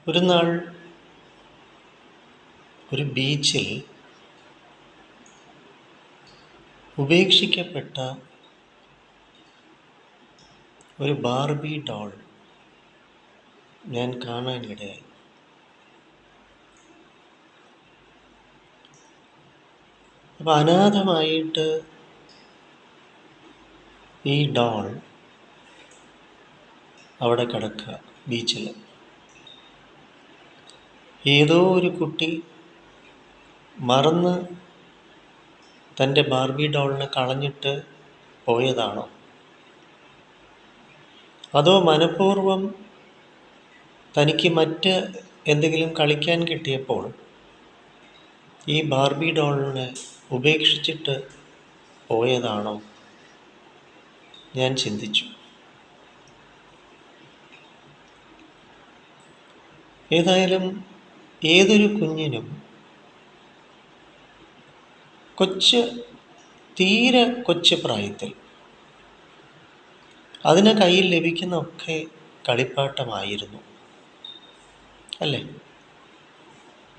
ഒരു നാൾ ഒരു ബീച്ചിൽ ഉപേക്ഷിക്കപ്പെട്ട ഒരു ബാർബി ഡോൾ ഞാൻ കാണാനിടയായി. അപ്പോൾ അനാഥമായിട്ട് ഈ ഡോൾ അവിടെ കിടക്കുക ബീച്ചിൽ. ഏതോ ഒരു കുട്ടി മറന്ന് തൻ്റെ ബാർബി ഡോളിനെ കളഞ്ഞിട്ട് പോയതാണോ, അതോ മനഃപൂർവ്വം തനിക്ക് മറ്റ് എന്തെങ്കിലും കളിക്കാൻ കിട്ടിയപ്പോൾ ഈ ബാർബി ഡോളിനെ ഉപേക്ഷിച്ചിട്ട് പോയതാണോ? ഞാൻ ചിന്തിച്ചു. ഏതായാലും ഏതൊരു കുഞ്ഞിനും തീരെ കൊച്ചു പ്രായത്തിൽ അതിന് കയ്യിൽ ലഭിക്കുന്ന ഒക്കെ കളിപ്പാട്ടമായിരുന്നു അല്ലേ?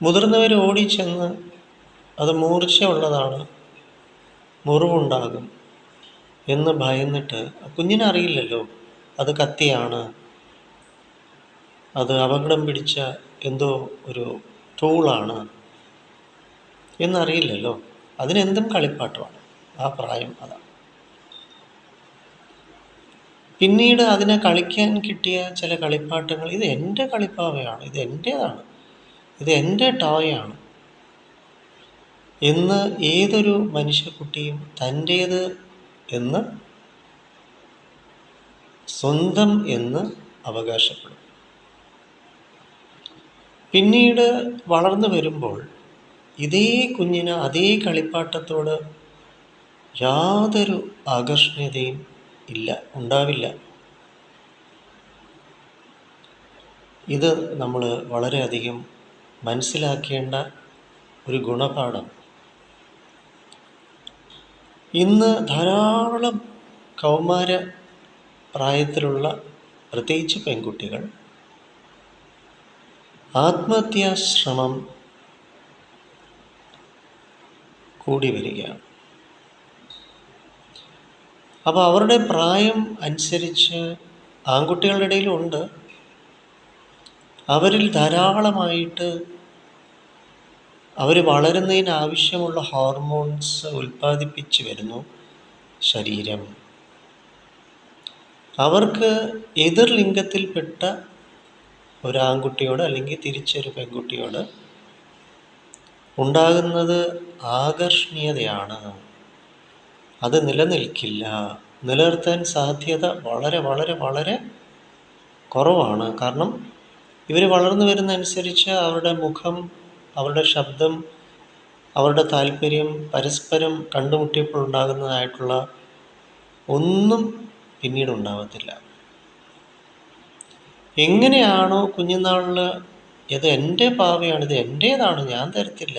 മുതിർന്നവർ ഓടിച്ചെന്ന് അത് മൂർച്ചയുള്ളതാണ്, മുറിവുണ്ടാകും എന്ന് ഭയന്നിട്ട്, കുഞ്ഞിനറിയില്ലല്ലോ അത് കത്തിയാണ്, അത് അപകടം പിടിച്ച എന്തോ ഒരു ടൂളാണ് എന്നറിയില്ലല്ലോ. അതിനെന്തും കളിപ്പാട്ടമാണ്. ആ പ്രായം അതാണ്. പിന്നീട് അതിനെ കളിക്കാൻ കിട്ടിയ ചില കളിപ്പാട്ടങ്ങൾ, ഇത് എൻ്റെ കളിപ്പാവയാണ്, ഇത് എൻ്റേതാണ്, ഇത് എൻ്റെ ടോയാണ് എന്ന് ഏതൊരു മനുഷ്യക്കുട്ടിയും തൻ്റേത് എന്ന് സ്വന്തം എന്ന് അവകാശപ്പെടും. പിന്നീട് വളർന്നു വരുമ്പോൾ ഇതേ കുഞ്ഞിന് അതേ കളിപ്പാട്ടത്തോട് യാതൊരു ആകർഷണീയതയും ഉണ്ടാവില്ല. ഇത് നമ്മൾ വളരെയധികം മനസ്സിലാക്കേണ്ട ഒരു ഗുണപാഠം. ഇന്ന് ധാരാളം കൗമാര പ്രായത്തിലുള്ള പ്രത്യേകിച്ച് പെൺകുട്ടികൾ ആത്മഹത്യാശ്രമം കൂടി വരികയാണ്. അപ്പോൾ അവരുടെ പ്രായം അനുസരിച്ച് ആൺകുട്ടികളുടെ ഇടയിലും ഉണ്ട്. അവരിൽ ധാരാളമായിട്ട് അവർ വളരുന്നതിന് ആവശ്യമുള്ള ഹോർമോൺസ് ഉൽപ്പാദിപ്പിച്ച് വരുന്നു ശരീരം. അവർക്ക് എതിർ ലിംഗത്തിൽപ്പെട്ട ഒരാൺകുട്ടിയോട് അല്ലെങ്കിൽ തിരിച്ചൊരു പെൺകുട്ടിയോട് ഉണ്ടാകുന്നത് ആകർഷണീയതയാണ്. അത് നിലനിൽക്കില്ല. നിലനിർത്താൻ സാധ്യത വളരെ വളരെ വളരെ കുറവാണ്. കാരണം ഇവർ വളർന്നു വരുന്നതനുസരിച്ച് അവരുടെ മുഖം, അവരുടെ ശബ്ദം, അവരുടെ താല്പര്യം പരസ്പരം കണ്ടുമുട്ടിയപ്പോൾ ഉണ്ടാകുന്നതായിട്ടുള്ള ഒന്നും പിന്നീട് ഉണ്ടാവത്തില്ല. എങ്ങനെയാണോ കുഞ്ഞുനാളിൽ ഇത് എൻ്റെ പാവയാണ്, ഇത് എൻ്റേതാണ്, ഞാൻ തരത്തില്ല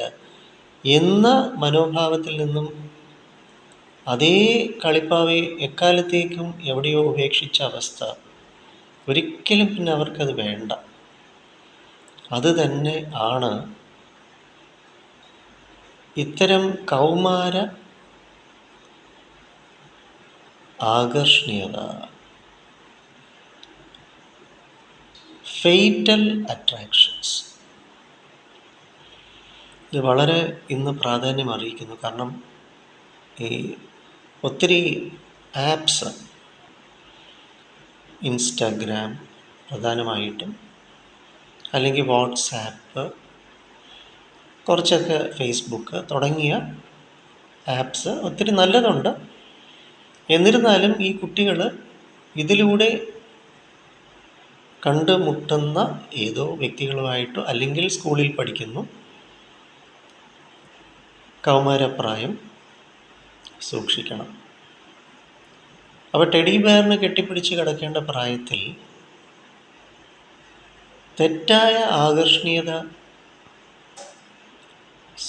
എന്ന മനോഭാവത്തിൽ നിന്നും അതേ കളിപ്പാവയെ എക്കാലത്തേക്കും എവിടെയോ ഉപേക്ഷിച്ച അവസ്ഥ, ഒരിക്കലും പിന്നെ അവർക്കത് വേണ്ട. അത് തന്നെ ആണ് ഇത്തരം കൗമാര ആകർഷണീയത, ഫേറ്റൽ അട്രാക്ഷൻസ്. ഇത് വളരെ ഇന്ന് പ്രാധാന്യം അറിയിക്കുന്നു. കാരണം ഈ ഒത്തിരി ആപ്സ്, ഇൻസ്റ്റാഗ്രാം പ്രധാനമായിട്ടും, അല്ലെങ്കിൽ വാട്സാപ്പ്, കുറച്ചൊക്കെ ഫേസ്ബുക്ക് തുടങ്ങിയ ആപ്സ് ഒത്തിരി നല്ലതുണ്ട്. എന്നിരുന്നാലും ഈ കുട്ടികൾ ഇതിലൂടെ കണ്ടുമുട്ടുന്ന ഏതോ വ്യക്തികളുമായിട്ടോ അല്ലെങ്കിൽ സ്കൂളിൽ പഠിക്കുന്നു, കൗമാരപ്രായം സൂക്ഷിക്കണം. അപ്പോൾ ടെഡി ബെയറിന് കെട്ടിപ്പിടിച്ച് കിടക്കേണ്ട പ്രായത്തിൽ തെറ്റായ ആകർഷണീയത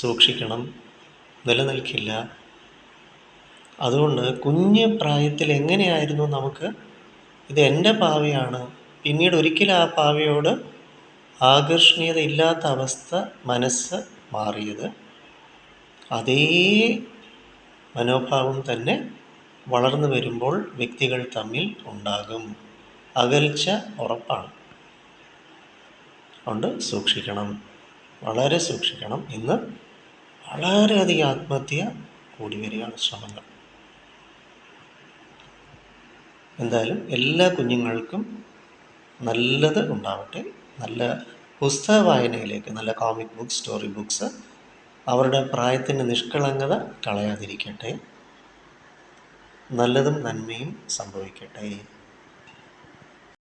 സൂക്ഷിക്കണം, നിലനിൽക്കില്ല. അതുകൊണ്ട് കുഞ്ഞ് പ്രായത്തിൽ എങ്ങനെയായിരുന്നു നമുക്ക് ഇത് എൻ്റെ പാവയാണ്, പിന്നീട് ഒരിക്കലും ആ പാവയോട് ആകർഷണീയത ഇല്ലാത്ത അവസ്ഥ മനസ്സ് മാറിയത്, അതേ മനോഭാവം തന്നെ വളർന്നു വരുമ്പോൾ വ്യക്തികൾ തമ്മിൽ ഉണ്ടാകും. അകൽച്ച ഉറപ്പാണ്. അതുകൊണ്ട് സൂക്ഷിക്കണം, വളരെ സൂക്ഷിക്കണം. ഇന്ന് വളരെയധികം ആത്മഹത്യ കൂടി വരികയാണ്, ശ്രമങ്ങൾ. എന്തായാലും എല്ലാ കുഞ്ഞുങ്ങൾക്കും നല്ലത് ഉണ്ടാവട്ടെ. നല്ല പുസ്തക വായനയിലേക്ക്, നല്ല കോമിക് ബുക്സ്, സ്റ്റോറി ബുക്സ്, അവരുടെ പ്രായത്തിൻ്റെ നിഷ്കളങ്കത കളയാതിരിക്കട്ടെ. നല്ലതും നന്മയും സംഭവിക്കട്ടെ.